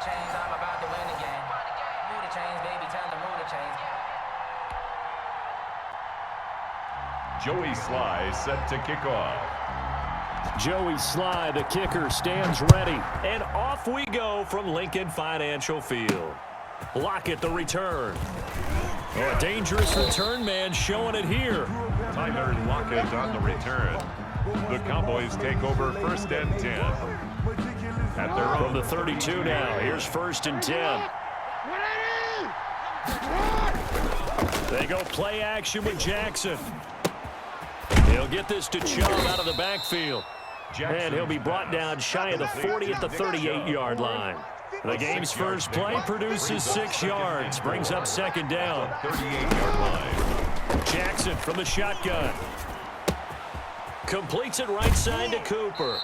chains, I'm about to win again. Move the chains, baby, time to move the chains. Joey Sly set to kick off. Joey Sly, the kicker, stands ready. And off we go from Lincoln Financial Field. Lockett the return. Oh, a dangerous return man showing it here. Tyler Lockett on the return. The Cowboys take over 1st and 10. At their own from the 32 now. Here's 1st and 10. They go play action with Jackson. He'll get this to Chubb out of the backfield. And he'll be brought down shy of the 40 at the 38-yard line. The game's first play produces 6 yards. Brings up 2nd down. 38-yard line. Jackson from the shotgun. Completes it right side to Cooper.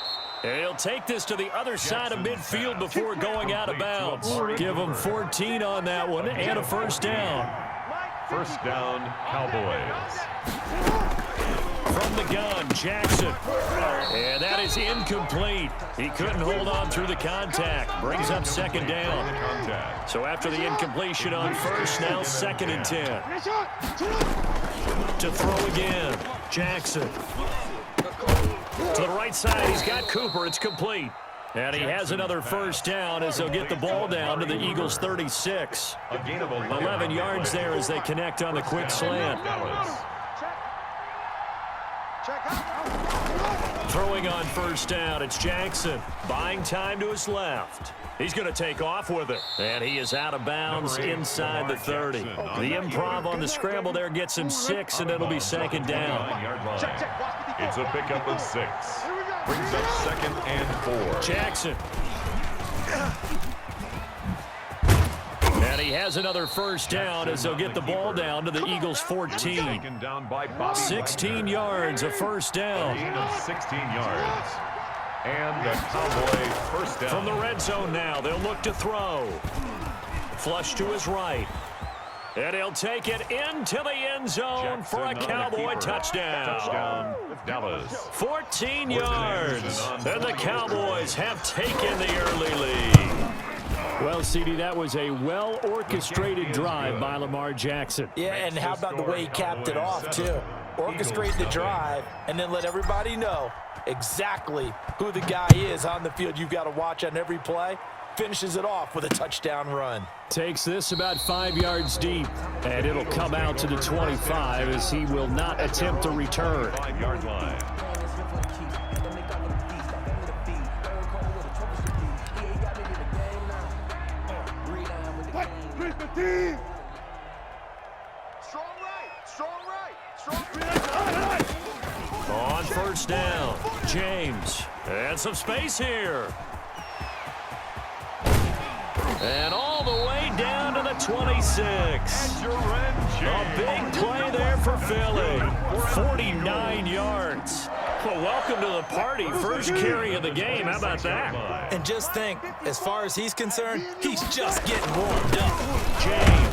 And he'll take this to the other side of midfield before going out of bounds. Give him 14 on that one and a 1st down. 1st down, Cowboys. From the gun, Jackson. And that is incomplete. He couldn't hold on through the contact. Brings up 2nd down. So after the incompletion on 1st, now 2nd and 10. To throw again, Jackson. To the right side, he's got Cooper. It's complete. And he has another 1st down as they'll get the ball down to the Eagles' 36. 11 yards there as they connect on the quick slant. Throwing on 1st down, it's Jackson. Buying time to his left. He's going to take off with it. And he is out of bounds inside the 30. The improv on the scramble there gets him 6, and it'll be 2nd down. It's a pickup of 6. Brings up 2nd and 4. Jackson. And he has another 1st down as they'll get the ball down to the Eagles' 14. 16 yards, a 1st down. Gain of 16 yards. And the Cowboy 1st down. From the red zone now, they'll look to throw. Flush to his right. And he'll take it into the end zone Jackson for a Cowboy touchdown. Touchdown, Dallas. 14 yards. And the Cowboys have taken the early lead. Well, CD, that was a well-orchestrated drive by Lamar Jackson. Yeah, and how about the way he capped it off, too? Orchestrate the drive and then let everybody know exactly who the guy is on the field you've got to watch on every play. Finishes it off with a touchdown run. Takes this about 5 yards deep, and it'll come out to the 25 as he will not attempt to return. 5-yard line. On 1st down, James. And some space here. And all the way down to the 26. A big play there for Philly. 49 yards. Well, welcome to the party. First carry of the game. How about that? And just think, as far as he's concerned, he's just getting warmed up. James.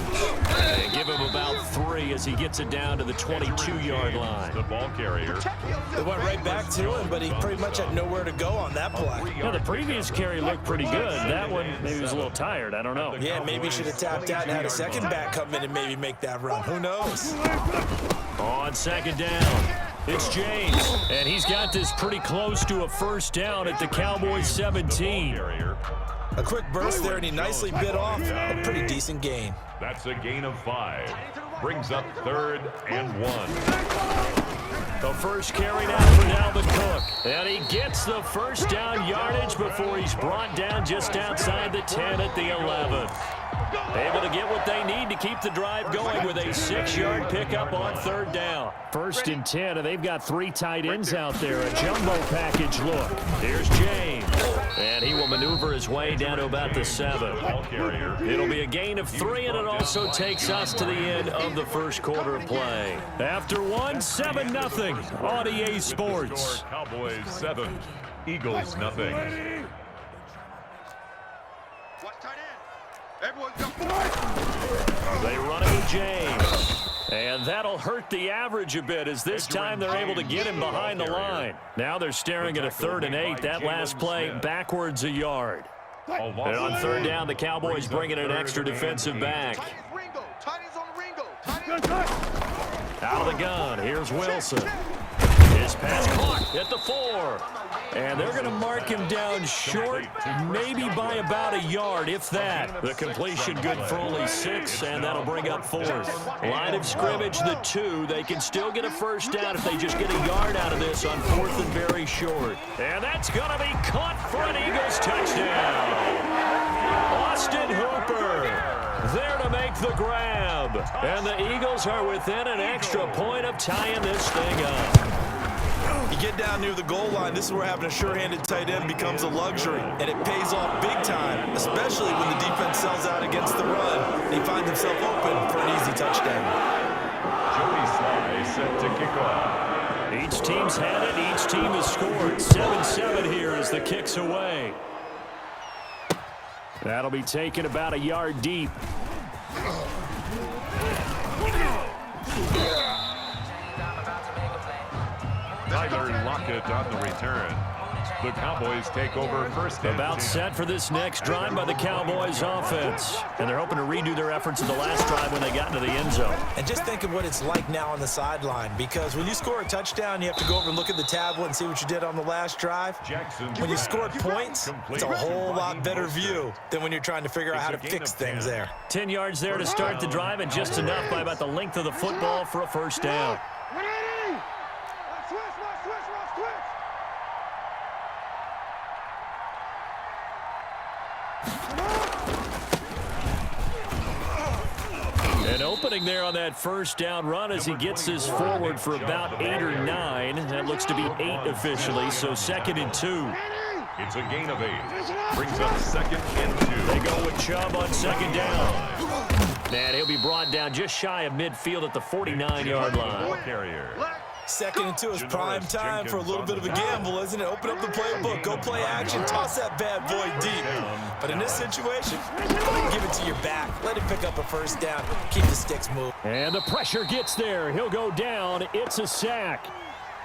They give him about 3 as he gets it down to the 22-yard line. The ball carrier. It went right back to him, but he pretty much had nowhere to go on that play. Yeah, the previous carry looked pretty good. That one, maybe he was a little tired. I don't know. Yeah, maybe he should have tapped out and had a second back come in and maybe make that run. Who knows? On 2nd down, it's James. And he's got this pretty close to a 1st down at the Cowboys' 17. A quick burst there, and he nicely bit off a pretty decent gain. That's a gain of 5. Brings up 3rd and 1. The first carry now for Dalvin Cook. And he gets the 1st down yardage before he's brought down just outside the 10 at the 11. Able to get what they need to keep the drive going with a 6-yard pickup on 3rd down. 1st and 10, and they've got 3 tight ends out there. A jumbo package look. Here's James. And he will maneuver his way down to about the 7. It'll be a gain of 3, and it also takes us to the end of the first quarter of play. After 1, 7-0 on EA Sports. Cowboys 7, Eagles nothing. They run it with James. And that'll hurt the average a bit as this time they're able to get him behind the line. Now they're staring at a 3rd and 8. That last play backwards a yard. And on third down, the Cowboys bringing an extra defensive back. Out of the gun, here's Wilson. His pass caught at the 4. And they're going to mark him down short, maybe by about a yard, if that. The completion good for only 6, and that'll bring up 4th. Line of scrimmage, the 2. They can still get a first down if they just get a yard out of this on 4th and very short. And that's going to be caught for an Eagles touchdown. Austin Hooper there to make the grab. And the Eagles are within an extra point of tying this thing up. You get down near the goal line, this is where having a sure-handed tight end becomes a luxury, and it pays off big time, especially when the defense sells out against the run, and he finds himself open for an easy touchdown. Joey Sly set to kick off. Each team's had it, each team has scored. 7-7 here as the kick's away. That'll be taken about a yard deep. Tyler Lockett on the return. The Cowboys take over first and About 10. set for this next drive by the Cowboys offense. And they're hoping to redo their efforts in the last drive when they got into the end zone. And just think of what it's like now on the sideline, because when you score a touchdown, you have to go over and look at the tablet and see what you did on the last drive. When you score points, it's a whole lot better view than when you're trying to figure out how to fix things there. 10 yards there to start the drive, and just enough by about the length of the football for a first down. An opening there on that first down run as he gets this forward for about 8 or 9. That looks to be 8 officially, so 2nd and 2. It's a gain of 8. Brings up 2nd and 2. They go with Chubb on 2nd down. And he'll be brought down just shy of midfield at the 49-yard line. Carrier. 2nd and 2 is prime time for a little bit of a gamble, isn't it? Open up the playbook, go play action, toss that bad boy deep. But in this situation, go ahead and give it to your back. Let him pick up a first down. Keep the sticks moving. And the pressure gets there. He'll go down. It's a sack.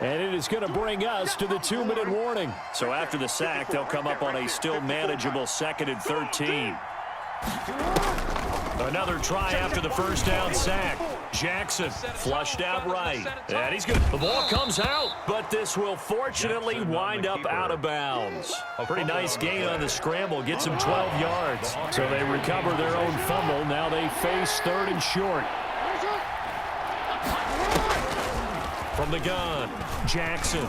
And it is going to bring us to the 2-minute warning. So after the sack, they'll come up on a still manageable 2nd and 13. Another try after the first down sack. Jackson flushed out right. And he's good. The ball comes out, but this will fortunately wind up out of bounds. A pretty nice gain on the scramble. Gets him 12 yards. So they recover their own fumble. Now they face 3rd and short. From the gun, Jackson.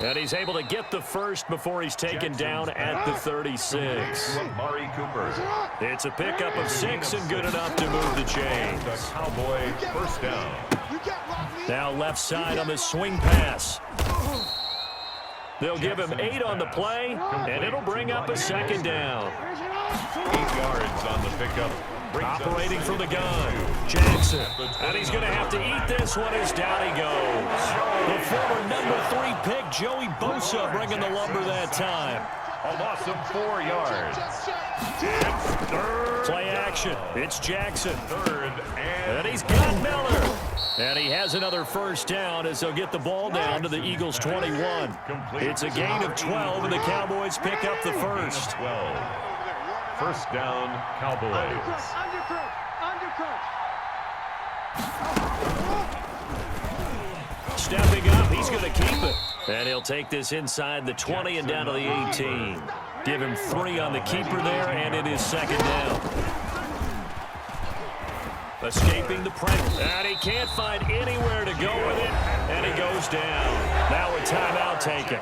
And he's able to get the first before he's taken down at the 36. Amari Cooper. It's a pickup of 6 and good enough to move the chains. The Cowboys first down. Now left side on the swing pass. They'll give him 8 on the play, and it'll bring up a 2nd down. 8 yards on the pickup. Operating from the gun, Jackson. And he's going to have to eat this one as down he goes. The former number 3 pick, Joey Bosa, bringing the lumber that time. A loss of 4 yards. Play action. It's Jackson. 3rd And he's got Miller. And he has another first down as they'll get the ball down to the Eagles' 21. It's a gain of 12, and the Cowboys pick up the first. 12. First down, Cowboys. Stepping up, he's going to keep it. And he'll take this inside the 20 and down to the 18. Give him 3 on the keeper there, and it is 2nd down. Escaping the pressure. And he can't find anywhere to go with it, and he goes down. Now a timeout taken.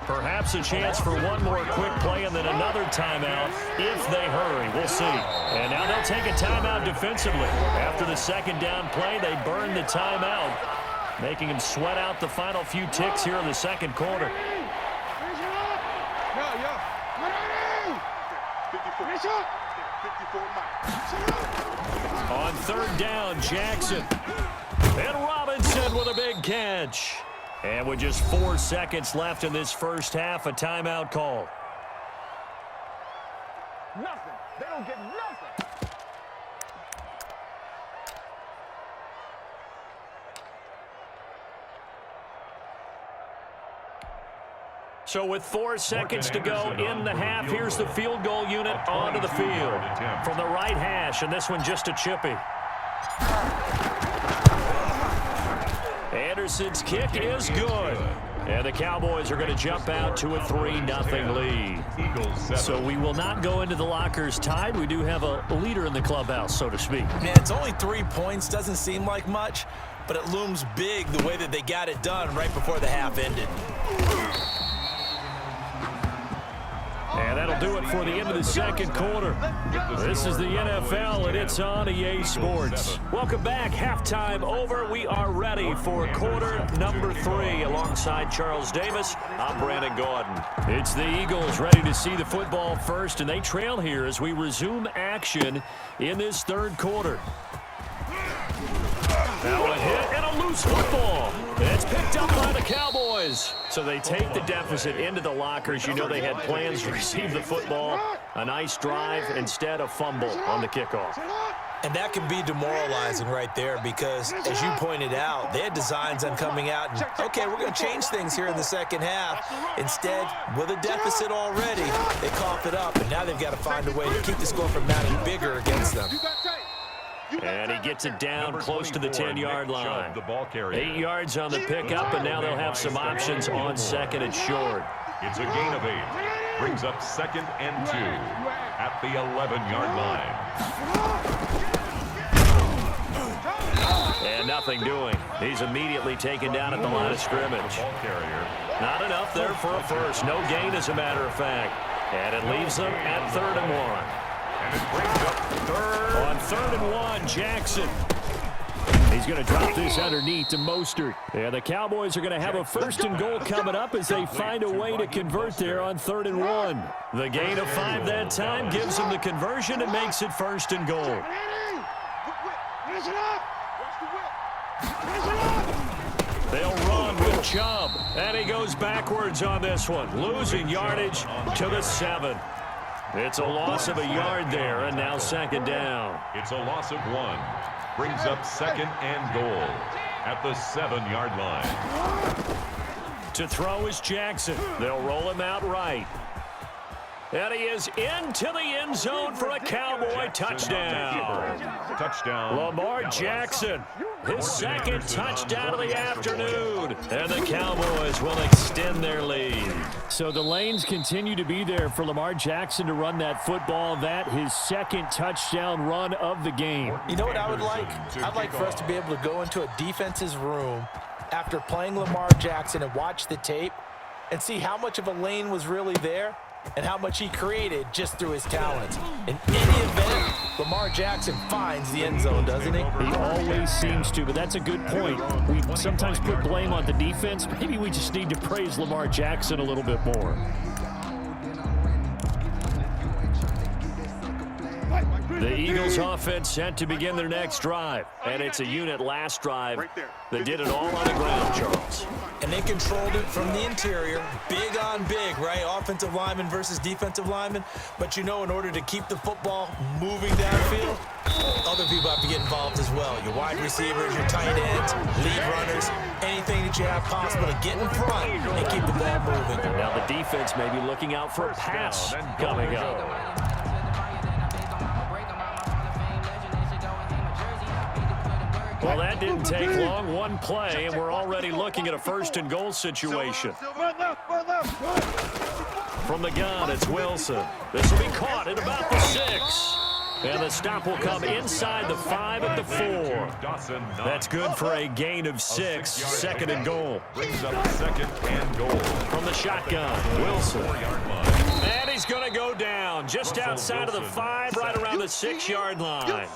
Perhaps a chance for one more quick play and then another timeout if they hurry. We'll see. And now they'll take a timeout defensively. After the 2nd down play, they burn the timeout, making him sweat out the final few ticks here in the 2nd quarter. On 3rd down, Jackson. And Robinson with a big catch. And with just 4 seconds left in this first half, a timeout call. Nothing. They don't get nothing. So with 4 seconds to go in the half, here's the field goal unit onto the field from the right hash, and this one just a chippy. Anderson's kick is good. And the Cowboys are going to jump out to a 3-0 lead. So we will not go into the lockers tied. We do have a leader in the clubhouse, so to speak. Man, it's only 3 points. Doesn't seem like much, but it looms big the way that they got it done right before the half ended. And that'll do it for the end of the second quarter. This is the NFL, and it's on EA Sports. Welcome back. Halftime over. We are ready for quarter number 3. Alongside Charles Davis, I'm Brandon Gordon. It's the Eagles ready to see the football first, and they trail here as we resume action in this third quarter. Now a hit and a loose football. It's picked up by the Cowboys. So they take the deficit into the lockers. You know they had plans to receive the football. A nice drive, instead a fumble on the kickoff. And that can be demoralizing right there because, as you pointed out, they had designs on coming out and, okay, we're going to change things here in the second half. Instead, with a deficit already, they cough it up, and now they've got to find a way to keep the score from mounting bigger against them. And he gets it down close to the 10-yard line. 8 yards on the pickup, and now they'll have some options on second and short. It's a gain of 8. Brings up 2nd and 2 at the 11-yard line. And nothing doing. He's immediately taken down at the line of scrimmage. Not enough there for a first. No gain, as a matter of fact. And it leaves them at 3rd and 1. And it brings up On 3rd and 1, Jackson. He's going to drop this underneath to Mostert. And the Cowboys are going to have a 1st and goal coming up as they find a way to convert there on 3rd and 1. The gain of 5 that time gives them the conversion and makes it 1st and goal. They'll run with Chubb. And he goes backwards on this one, losing yardage to the 7. It's a loss of a yard there, and now 2nd down. It's a loss of 1. Brings up 2nd and goal at the 7-yard line. To throw is Jackson. They'll roll him out right. And he is into the end zone for a Cowboy touchdown. Touchdown. Lamar Jackson, his 2nd touchdown of the afternoon. And the Cowboys will extend their lead. So the lanes continue to be there for Lamar Jackson to run that football. That his 2nd touchdown run of the game. You know what I would like? I'd like for us to be able to go into a defense's room after playing Lamar Jackson and watch the tape and see how much of a lane was really there and how much he created just through his talents. In any event, Lamar Jackson finds the end zone, doesn't he? He always seems to, but that's a good point. We sometimes put blame on the defense. Maybe we just need to praise Lamar Jackson a little bit more. The Eagles offense set to begin their next drive. And it's a unit last drive that did it all on the ground, Charles. And they controlled it from the interior. Big on big, right? Offensive lineman versus defensive lineman. But you know, in order to keep the football moving downfield, other people have to get involved as well. Your wide receivers, your tight ends, lead runners, anything that you have possible to get in front and keep the ball moving. Now the defense may be looking out for a pass coming up. Well, that didn't take long. One play, and we're already looking at a 1st and goal situation. From the gun, it's Wilson. This will be caught at about the 6. And the stop will come inside the 5 at the 4. That's good for a gain of 6. 2nd and goal. Brings up 2nd and goal. From the shotgun, Wilson. And he's going to go down just outside of the 5, right around the 6-yard line.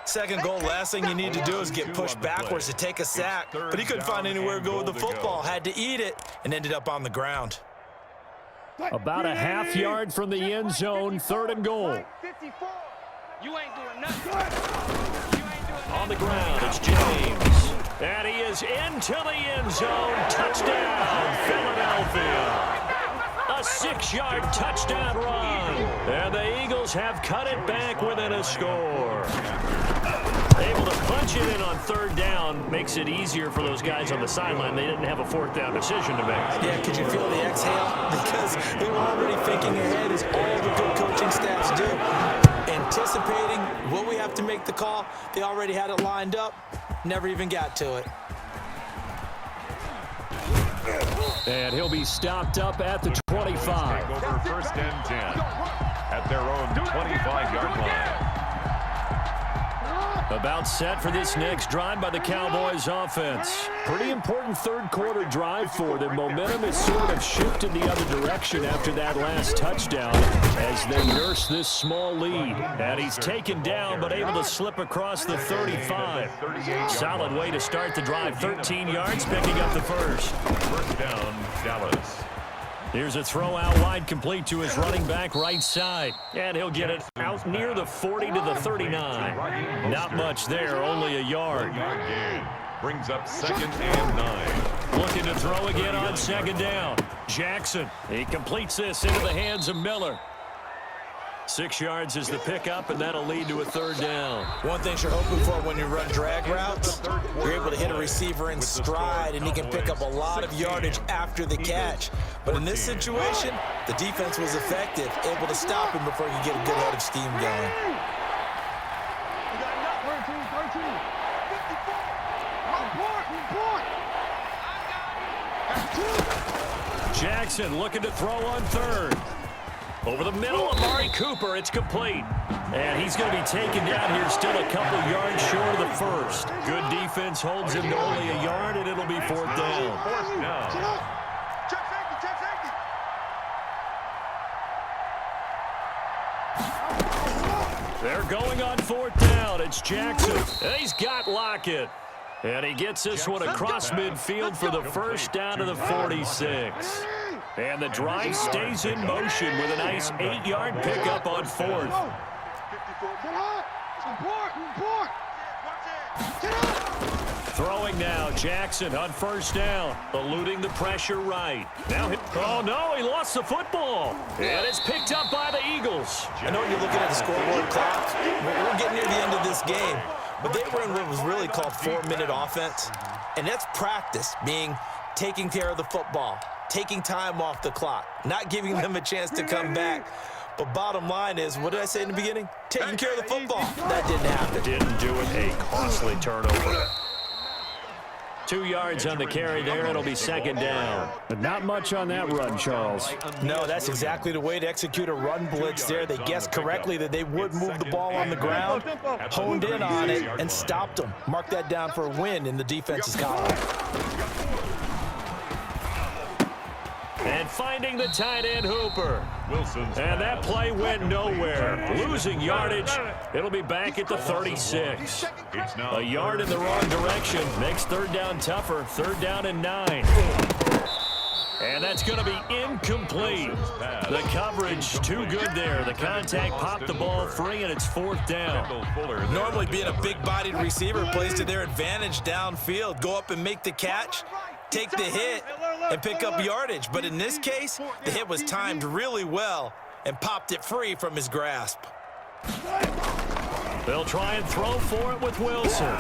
2nd goal, last thing you need to do is get pushed backwards to take a sack. But he couldn't find anywhere to go with the football. Had to eat it and ended up on the ground. About a half yard from the end zone, 3rd and goal. You ain't doing nothing. On the ground, it's James. And he is into the end zone. Touchdown, Philadelphia. A 6-yard touchdown run. And the Eagles have cut it back within a score. Able to punch it in on third down makes it easier for those guys on the sideline. They didn't have a fourth down decision to make. Yeah, could you feel the exhale? Because they were already thinking ahead, as all the good coaching staffs do. Anticipating, will we have to make the call? They already had it lined up. Never even got to it. And he'll be stopped up at the 25. Take over first and 10 at their own 25-yard line. About set for this next drive by the Cowboys offense. Pretty important third-quarter drive for them. Momentum has sort of shifted the other direction after that last touchdown as they nurse this small lead. And he's taken down but able to slip across the 35. Solid way to start the drive. 13 yards, picking up the first. First down, Dallas. Here's a throw out wide, complete to his running back right side. And he'll get it out near the 40 to the 39. Not much there, only a yard. Brings up second and 9. Looking to throw again on second down. Jackson, he completes this into the hands of Miller. 6 yards is the pickup, and that'll lead to a third down. One thing you're hoping for when you run drag routes, you're able to hit a receiver in stride, and he can pick up a lot of yardage after the catch. But in this situation, the defense was effective, able to stop him before he get a good head of steam going. Jackson looking to throw on third. Over the middle, Amari Cooper, it's complete. And he's going to be taken down here, still a couple yards short of the first. Good defense holds him to only a yard, and it'll be fourth down. Fourth down. They're going on fourth down. It's Jackson. And he's got Lockett. And he gets this one across midfield for the first down to the 46. And the drive stays in motion with a nice 8-yard pickup on fourth. Throwing now, Jackson on first down, eluding the pressure right. Now, oh no, he lost the football. And it's picked up by the Eagles. I know you're looking at the scoreboard clock. We're getting near the end of this game. But they were in what was really called 4-minute offense. And that's practice, meaning taking care of the football, taking time off the clock, not giving them a chance to come back. But bottom line is, what did I say in the beginning? Taking care of the football. That didn't happen. Didn't do it. A costly turnover. 2 yards on the carry there. It'll be second down. But not much on that run, Charles. No, that's exactly the way to execute a run blitz there. They guessed correctly that they would move the ball on the ground, honed in on it, and stopped them. Mark that down for a win in the defense's column. And finding the tight end, Hooper. Wilson's And that play went nowhere. Losing yardage. It'll be back at the 36. A yard in the wrong direction. Makes third down tougher. Third down and 9. And that's going to be incomplete. The coverage too good there. The contact popped the ball free, and it's fourth down. Normally being a big-bodied receiver plays to their advantage downfield. Go up and make the catch, take the hit, and pick up yardage. But in this case, the hit was timed really well and popped it free from his grasp. They'll try and throw for it with Wilson.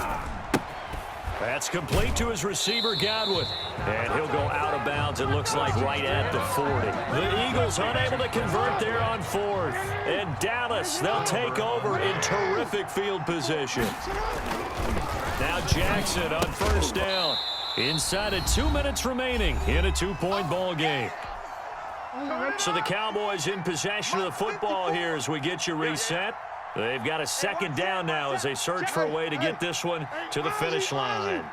That's complete to his receiver, Godwin. And he'll go out of bounds, it looks like, right at the 40. The Eagles unable to convert there on fourth. And Dallas, they'll take over in terrific field position. Now Jackson on first down. Inside of 2 minutes remaining in a 2-point ball game. So the Cowboys in possession of the football here as we get you reset. They've got a second down now as they search for a way to get this one to the finish line.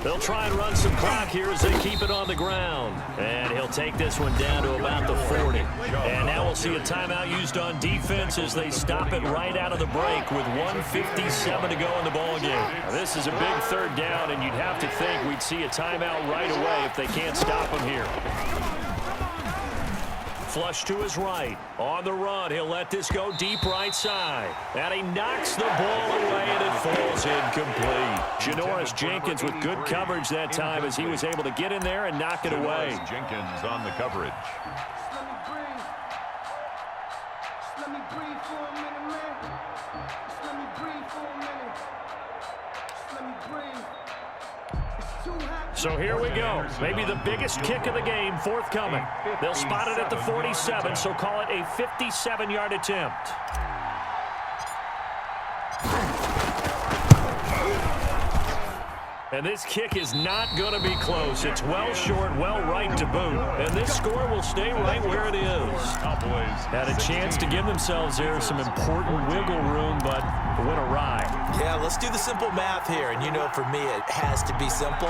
They'll try and run some clock here as they keep it on the ground. And he'll take this one down to about the 40. And now we'll see a timeout used on defense as they stop it right out of the break with 1:57 to go in the ball game. Now, this is a big third down, and you'd have to think we'd see a timeout right away if they can't stop them here. flush to his right. On the run, he'll let this go deep right side. And he knocks the ball away, and it falls incomplete. Janoris Jenkins with good coverage that time as he was able to get in there and knock it away. Jenkins on the coverage. So here we go. Maybe the biggest kick of the game forthcoming. They'll spot it at the 47, so call it a 57-yard attempt. And this kick is not going to be close. It's well short, well right to boot. And this score will stay right where it is. Cowboys had a chance to give themselves there some important wiggle room, but it went awry. Yeah, let's do the simple math here. And you know, for me, it has to be simple.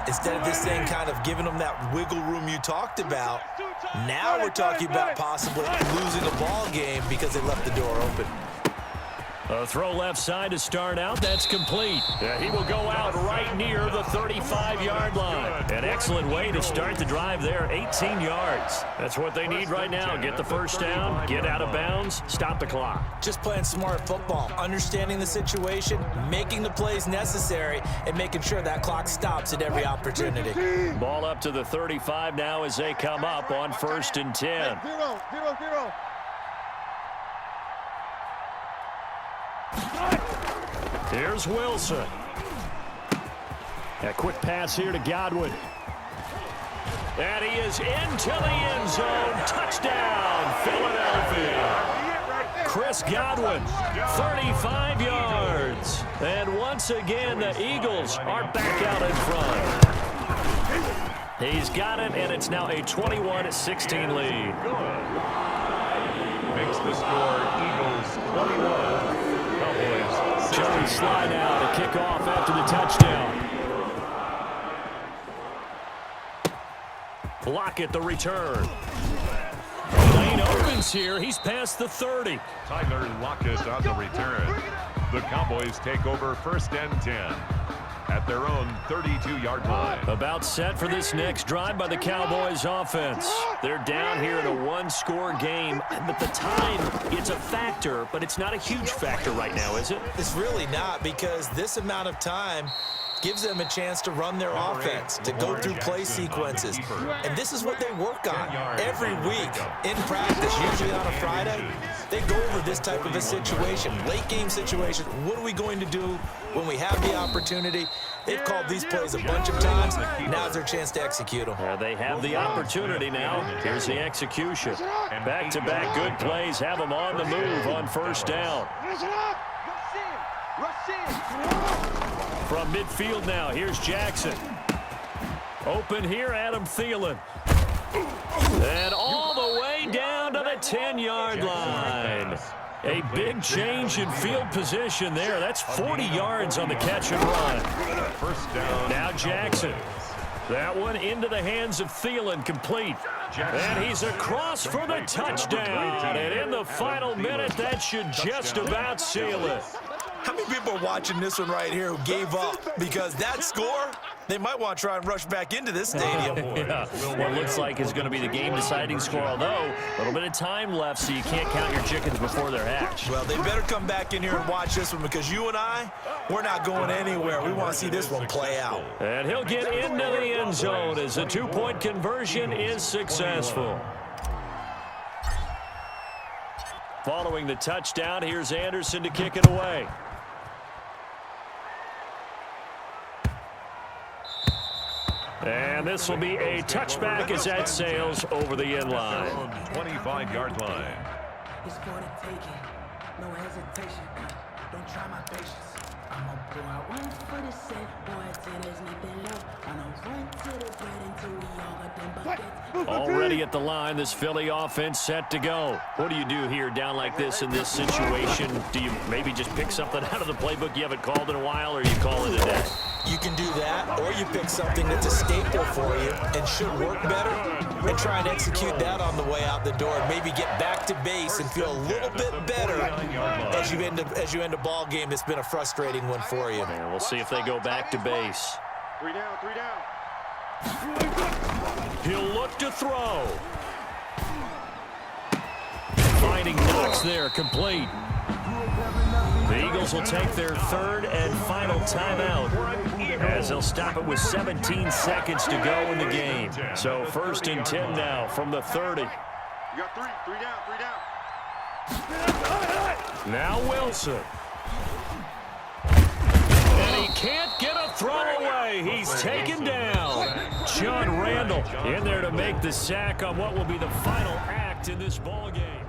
Instead of this thing kind of giving them that wiggle room you talked about, now we're talking about possibly losing a ball game because they left the door open. A throw left side to start out. That's complete. He will go out right near the 35-yard line. An excellent way to start the drive there, 18 yards. That's what they need right now. Get the first down, get out of bounds, stop the clock. Just playing smart football, understanding the situation, making the plays necessary, and making sure that clock stops at every opportunity. Ball up to the 35 now as they come up on 1st and 10. Zero. Here's Wilson. A quick pass here to Godwin. And he is into the end zone. Touchdown, Philadelphia. Chris Godwin, 35 yards. And once again, the Eagles are back out in front. He's got it, and it's now a 21-16 lead. makes the score Eagles 21. Cowboys Joey slide out to kick off after the touchdown. Lockett the return. Lane opens here. He's past the 30. Tyler Lockett on the return. The Cowboys take over 1st and 10 at their own 32-yard line. About set for this next drive by the Cowboys offense. They're down here in a one-score game, but the time, it's a factor, but it's not a huge factor right now, is it? It's really not, because this amount of time gives them a chance to run their offense, to go through play sequences. And this is what they work on every week in practice, usually on a Friday. They go over this type of a situation, late game situation. What are we going to do when we have the opportunity? They've called these plays a bunch of times. Now's their chance to execute them. They have the opportunity now. Here's the execution. Back-to-back good plays have them on the move on 1st down. From midfield now, here's Jackson. Open here, Adam Thielen. And all the way down to the 10-yard line. A big change in field position there. That's 40 yards on the catch and run. 1st down. Now Jackson. That one into the hands of Thielen, complete. And he's across for the touchdown. And in the final minute, that should just about seal it. How many people are watching this one right here who gave up? Because that score, they might want to try and rush back into this stadium. Yeah. What looks like is going to be the game-deciding score, although a little bit of time left, so you can't count your chickens before they're hatched. Well, they better come back in here and watch this one, because you and I, we're not going anywhere. We want to see this one play out. And he'll get into the end zone as the two-point conversion is successful. Following the touchdown, here's Anderson to kick it away. And this will be a touchback as that sails over the end line. 25-yard line. It's for the taking, no hesitation. Don't try my patience. I'm gonna pull out one for the set, boy, till there's nothing left. I'm gonna run to the bread until we all got them buckets. Already at the line, this Philly offense set to go. What do you do here down like this in this situation? Do you maybe just pick something out of the playbook you haven't called in a while, or you call it a day? You can do that, or you pick something that's a staple for you and should work better and try and execute that on the way out the door. Maybe get back to base and feel a little bit better as you end a ball game that's been a frustrating one for you. And we'll see if they go back to base. 3 down. He'll look to throw. there, complete. The Eagles will take their third and final timeout as they'll stop it with 17 seconds to go in the game. So 1st and 10 now from the 30. You got three down. Now Wilson. And he can't get a throw away. He's taken down. John Randall in there to make the sack on what will be the final act in this ball game.